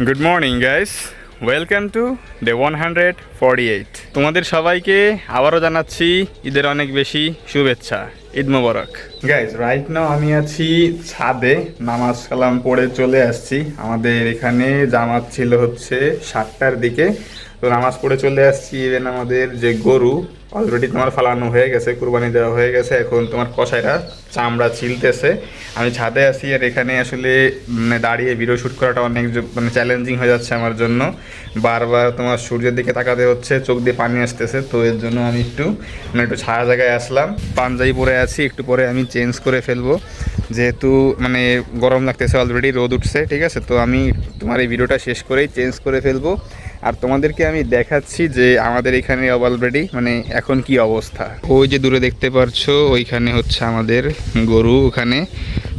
Good morning guys, welcome to day 148। তোমাদের সবাইকে আবারও জানাচ্ছি ঈদের অনেক বেশি শুভেচ্ছা। ঈদ মোবারক গাইস। রাইট নাও আমি আছি ছাদে, নামাজ কালাম পড়ে চলে আসছি। আমাদের এখানে জামাত ছিল হচ্ছে 7টার দিকে, তো নামাজ পড়ে চলে আসছি। ইভেন আমাদের যে গরু অলরেডি তোমার ফালানো হয়ে গেছে, কুরবানি দেওয়া হয়ে গেছে, এখন তোমার কষাইরা চামড়া ছিলতেছে। আমি ছাদে আছি, আর এখানে আসলে দাঁড়িয়ে ভিডিও শ্যুট করাটা অনেক চ্যালেঞ্জিং হয়ে যাচ্ছে আমার জন্য। বারবার তোমার সূর্যের দিকে তাকাতে হচ্ছে, চোখ দিয়ে পানি আসতেছে, তো এর জন্য আমি একটু ছায়া জায়গায় আসলাম। পাঞ্জাবি পরে আছি, একটু পরে আমি চেঞ্জ করে ফেলবো, যেহেতু গরম লাগতেছে, অলরেডি রোদ উঠছে। ঠিক আছে, তো আমি তোমার এই ভিডিওটা শেষ করেই চেঞ্জ করে ফেলবো, আর তোমাদেরকে আমি দেখাচ্ছি যে আমাদের এখানে অলরেডি এখন কি অবস্থা। ওই যে দূরে দেখতে পারছো, ওইখানে হচ্ছে আমাদের গরু, ওখানে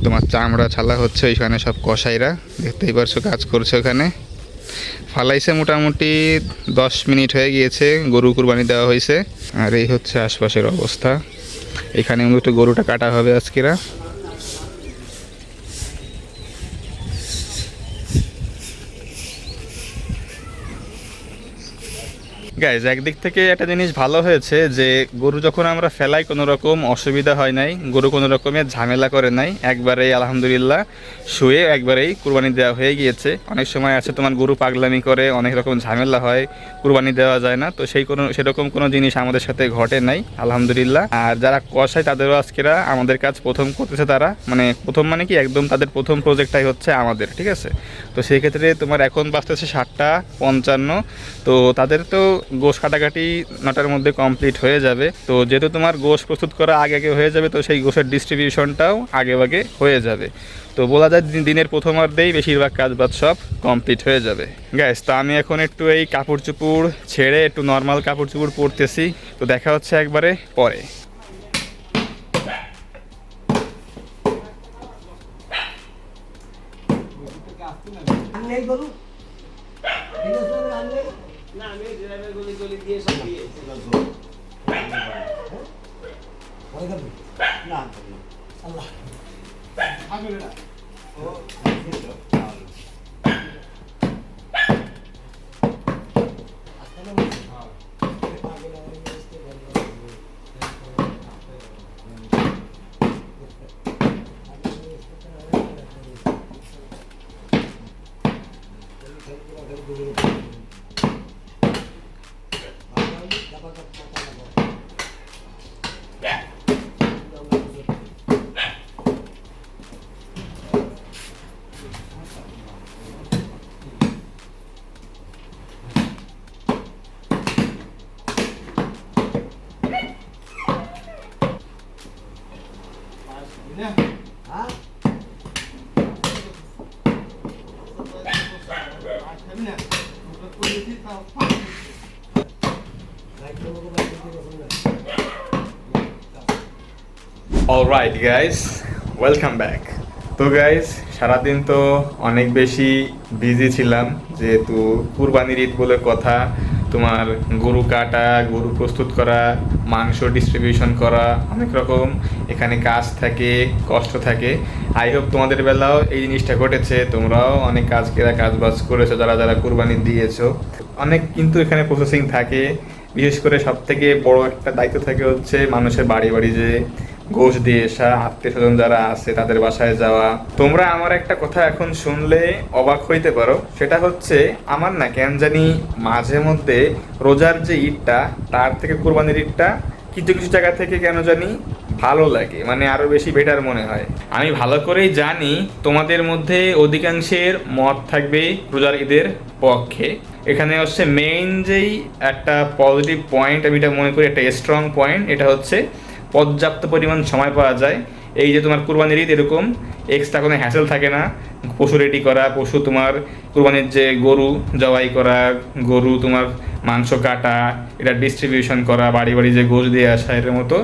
তোমার চামড়া ছালা হচ্ছে, ওইখানে সব কসাইরা দেখতেই পারছো কাজ করছে। ওখানে ফালাইছে মোটামুটি 10 মিনিট হয়ে গিয়েছে, গরু কুরবানি দেওয়া হয়েছে। আর এই হচ্ছে আশপাশের অবস্থা। এখানে মূলত গরুটা কাটা হবে আজকেরা। গাইজ, একদিক থেকে একটা জিনিস ভালো হয়েছে যে গরু যখন আমরা ফেলাই কোনো রকম অসুবিধা হয় নাই, গরু কোনো রকমের ঝামেলা করে নাই, একবারেই আলহামদুলিল্লাহ শুয়ে একবারেই কুরবানি দেওয়া হয়ে গিয়েছে। অনেক সময় আছে তোমার গরু পাগলামি করে, অনেক রকম ঝামেলা হয়, কুরবানি দেওয়া যায় না, তো সেরকম কোনো জিনিস আমাদের সাথে ঘটে নাই আলহামদুলিল্লাহ। আর যারা কষায় তাদেরও আজকেরা আমাদের কাজ প্রথম করতেছে, তারা প্রথম কি একদম তাদের প্রথম প্রজেক্টটাই হচ্ছে আমাদের। ঠিক আছে, তো সেই ক্ষেত্রে তোমার এখন বাজতেছে 7টা 55, তো তাদের তো গোশ কাটাকাটি 9টার মধ্যে কমপ্লিট হয়ে যাবে। তো যেহেতু তোমার গোশ প্রস্তুত করা আগে আগে হয়ে যাবে, তো সেই গোশের ডিস্ট্রিবিউশনটাও আগে আগে হয়ে যাবে। তো বলা যায় দিনের প্রথমার্ধেই বেশিরভাগ কাজবাজ সব কমপ্লিট হয়ে যাবে। গ্যাস, তো আমি এখন একটু এই কাপড় চোপড় ছেড়ে একটু নর্মাল কাপড় চোপড় পরতেছি, তো দেখা হচ্ছে একবারে পরে। না আমি ড্রাইভার গলি গলি দিয়ে সব দিয়েছি না আল্লাহ আগে না ও অলরাইট গাইস, ওয়েলকাম ব্যাক। তো গাইস, সারাদিন তো অনেক বেশি বিজি ছিলাম, যেহেতু কুরবানির ঈদ বলে কথা। তোমার গরু কাটা, গরু প্রস্তুত করা, মাংস ডিস্ট্রিবিউশন করা, অনেক রকম এখানে কাজ থাকে, কষ্ট থাকে। আই হোপ তোমাদের বেলাও এই জিনিসটা ঘটেছে, তোমরাও অনেক কাজবাজ করেছো, যারা যারা কুরবানি দিয়েছো। অনেক কিন্তু এখানে প্রসেসিং থাকে। বিশেষ করে সবথেকে বড় একটা দায়িত্ব থাকে হচ্ছে মানুষের বাড়ি বাড়ি যে গোশ দিয়ে আসা, আত্মীয় স্বজন যারা আছে তাদের বাসায় যাওয়া। তোমরা আমার একটা কথা এখন শুনলে অবাক হইতে পারো, সেটা হচ্ছে আমার না কেন জানি মাঝে মধ্যে রোজার যে ঈদটা তার থেকে কুরবানির ঈদটা কিছু কিছু জায়গা থেকে কেন জানি ভালো লাগে, আরো বেশি বেটার মনে হয়। আমি ভালো করেই জানি তোমাদের মধ্যে অধিকাংশের মত থাকবে রোজার ঈদের পক্ষে। এখানে হচ্ছে মেইন যেই একটা পজিটিভ পয়েন্ট, আমি এটা মনে করি একটা স্ট্রং পয়েন্ট, এটা হচ্ছে পর্যাপ্ত পরিমাণ সময় পাওয়া যায়। এই যে তোমার কুরবানির ঈদ এরকম এক্সট্রা কোনো হ্যাসেল থাকে না, পশু রেডি করা, পশু তোমার কুরবানির যে গরু জবাই করা, গরু তোমার মাংস কাটা, এটা ডিস্ট্রিবিউশন করা, বাড়ি বাড়ি যে গোশ দিয়ে আসা, এর মতো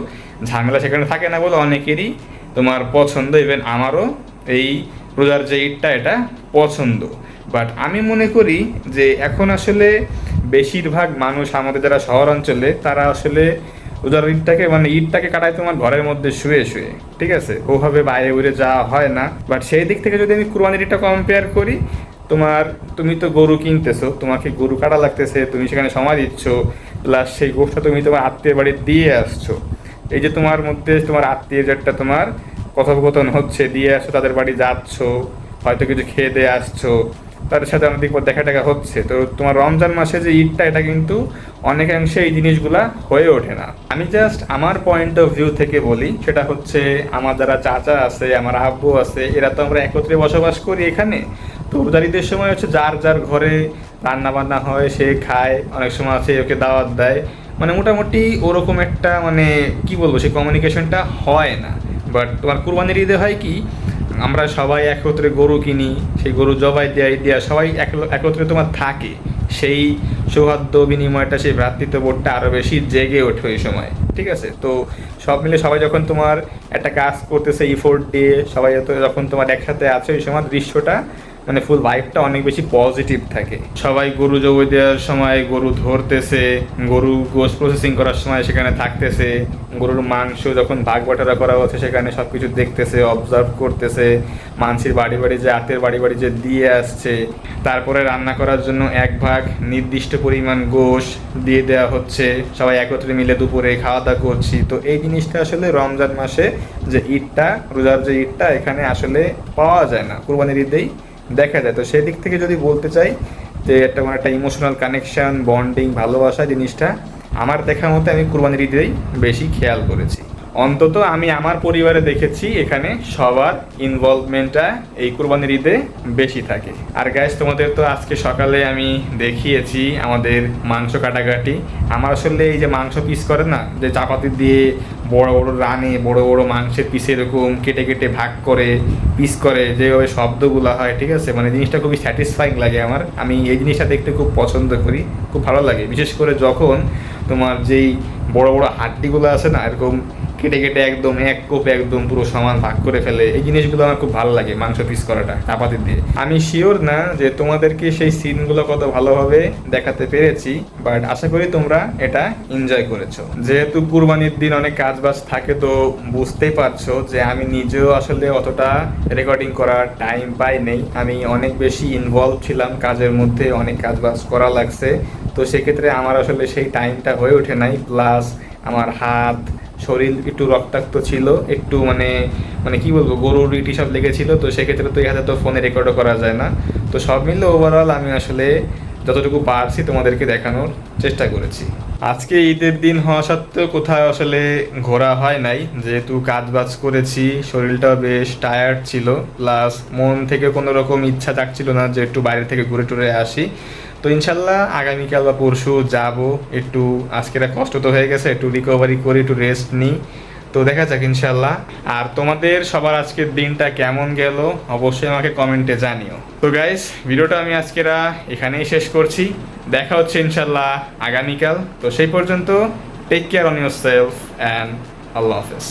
ঝামেলা সেখানে থাকে না বলে অনেকেরই তোমার পছন্দ। ইভেন আমারও এই রোজার যে ঈদটা এটা পছন্দ। বাট আমি মনে করি যে এখন আসলে বেশিরভাগ মানুষ আমাদের যারা শহর অঞ্চলে, তারা আসলে রোজার ঈদটাকে কাটায় তোমার ঘরের মধ্যে শুয়ে শুয়ে। ঠিক আছে, ওভাবে বাইরে উড়ে যাওয়া হয় না। বাট সেই দিক থেকে যদি আমি কুরবানির ঈদটা কম্পেয়ার করি, তুমি তো গরু কিনতেছো, তোমাকে গরু কাটা লাগতেছে, তুমি সেখানে সময় দিচ্ছ, প্লাস সেই গোষ্ঠটা তুমি তোমার আত্মীয়ের বাড়ি দিয়ে আসছো। এই যে তোমার মধ্যে তোমার আত্মীয় একটা তোমার কথোপকথন হচ্ছে, দিয়ে আসছো, তাদের বাড়ি যাচ্ছ, হয়তো কিছু খেয়ে দিয়ে আসছো, তাদের সাথে অনেক দেখা টাকা হচ্ছে। তো তোমার রমজান মাসে যে ঈদটা, এটা কিন্তু অনেকাংশে এই জিনিসগুলা হয়ে ওঠে না। আমি জাস্ট আমার পয়েন্ট অফ ভিউ থেকে বলি, সেটা হচ্ছে আমার যারা চাচা আছে, আমার আব্বু আছে, এরা তো আমরা একত্রে বসবাস করি এখানে। তো রোজার ঈদের সময় হচ্ছে যার যার ঘরে রান্না বান্না হয়, সে খায়, অনেক সময় আছে ওকে দাওয়াত দেয়, মানে মোটামুটি ওরকম একটা মানে কি বলবো, সেই কমিউনিকেশনটা হয় না। বাট তোমার কুরবানির ঈদে হয় কি, আমরা সবাই একত্রে গরু কিনি, সেই গরু জবাই দেওয়া সবাই একত্রে তোমার থাকে, সেই সৌহার্দ্য বিনিময়টা, সেই ভ্রাতৃত্ববোধটা আরও বেশি জেগে ওঠে ওই সময়। ঠিক আছে, তো সব মিলে সবাই যখন তোমার একটা কাজ করতেছে ইফোর্ট দিয়ে, সবাই যখন তোমার একসাথে আছে, ওই সময় দৃশ্যটা মানে ফুল ভাইবটা অনেক বেশি পজিটিভ থাকে। সবাই গরু জবাই দেওয়ার সময় গরু ধরতেছে, গরু গোশত প্রসেসিং করার সময় সেখানে থাকতেছে, গরুর মাংস যখন ভাগ বাটোয়ারা করা হচ্ছে সেখানে সব কিছু দেখতেছে, অবজার্ভ করতেছে, মানসির বাড়ি বাড়ি যে আত্মীয়ের বাড়ি বাড়ি যে দিয়ে আসছে, তারপরে রান্না করার জন্য এক ভাগ নির্দিষ্ট পরিমাণ গোশ দিয়ে দেওয়া হচ্ছে, সবাই একত্রে মিলে দুপুরে খাওয়া দাওয়া করছি। তো এই জিনিসটা আসলে রমজান মাসে যে ঈদটা, রোজার যে ঈদটা, এখানে আসলে পাওয়া যায় না, কুরবানির ঈদেই দেখা যায়। তো সেই দিক থেকে যদি বলতে চাই যে একটা মানে একটা ইমোশনাল কানেকশন, বন্ডিং, ভালোবাসা জিনিসটা আমার দেখা মতে আমি কুরবানির ঈদেই বেশি খেয়াল করেছি। অন্তত আমি আমার পরিবারে দেখেছি এখানে সবার ইনভলভমেন্টটা এই কুরবানির ঈদে বেশি থাকে। আর গাইস, তোমাদের তো আজকে সকালে আমি দেখিয়েছি আমাদের মাংস কাটাকাটি। আমার আসলে এই যে মাংস পিস করে না, যে চাপাতি দিয়ে বড় বড় রানে বড় বড় মাংসের পিস এরকম কেটে কেটে ভাগ করে পিস করে যেভাবে শব্দগুলো হয়, ঠিক আছে, মানে জিনিসটা খুবই স্যাটিসফাইং লাগে আমার। আমি এই জিনিসটা দেখতে খুব পছন্দ করি, খুব ভালো লাগে, বিশেষ করে যখন তোমার যেই বড় বড় হাড্ডিগুলো আছে না, এরকম কেটে কেটে একদম এক কোপে একদম পুরো সমান ভাগ করে ফেলে, এই জিনিসগুলো আমার খুব ভালো লাগে মাংস পিস করাটা চাপাতি দিয়ে। আমি শিওর না যে তোমাদেরকে সেই সিনগুলো কত ভালোভাবে দেখাতে পেরেছি, বাট আশা করি তোমরা এটা এনজয় করেছো। যেহেতু কুরবানির দিন অনেক কাজ বাজ থাকে, তো বুঝতেই পারছো যে আমি নিজেও আসলে অতটা রেকর্ডিং করার টাইম পাই নেই। আমি অনেক বেশি ইনভলভ ছিলাম কাজের মধ্যে, অনেক কাজ বাজ করা লাগছে। তো সেক্ষেত্রে আমার আসলে সেই টাইমটা হয়ে ওঠে নাই, প্লাস আমার হাত শরীর একটু রক্তাক্ত ছিল, একটু মানে মানে কি বলবো, গরুর ইটি সব লেগেছিল। তো সেক্ষেত্রে তো এই হাতে তো ফোনে রেকর্ডও করা যায় না। তো সব মিলে ওভারঅল আমি আসলে যতটুকু পারছি তোমাদেরকে দেখানোর চেষ্টা করেছি। আজকে ঈদের দিন হওয়া সত্ত্বেও কোথাও আসলে ঘোরা হয় নাই, যেহেতু কাজ বাজ করেছি, শরীরটাও বেশ টায়ার্ড ছিল, প্লাস মন থেকে কোনো রকম ইচ্ছা জাগছিল না যে একটু বাইরে থেকে ঘুরে টুরে আসি। তো ইনশাল্লাহ আগামীকাল বা পরশু যাব, একটু আজকের কষ্ট তো হয়ে গেছে, একটু রিকভারি করি, একটু রেস্ট নিই। তো দেখা যাক ইনশাল্লাহ। আর তোমাদের সবার আজকের দিনটা কেমন গেল অবশ্যই আমাকে কমেন্টে জানিও। তো গাইস, ভিডিওটা আমি আজকের এখানেই শেষ করছি। দেখা হচ্ছে ইনশাল্লাহ আগামীকাল। তো সেই পর্যন্ত take care on yourself and আল্লাহ হাফেজ।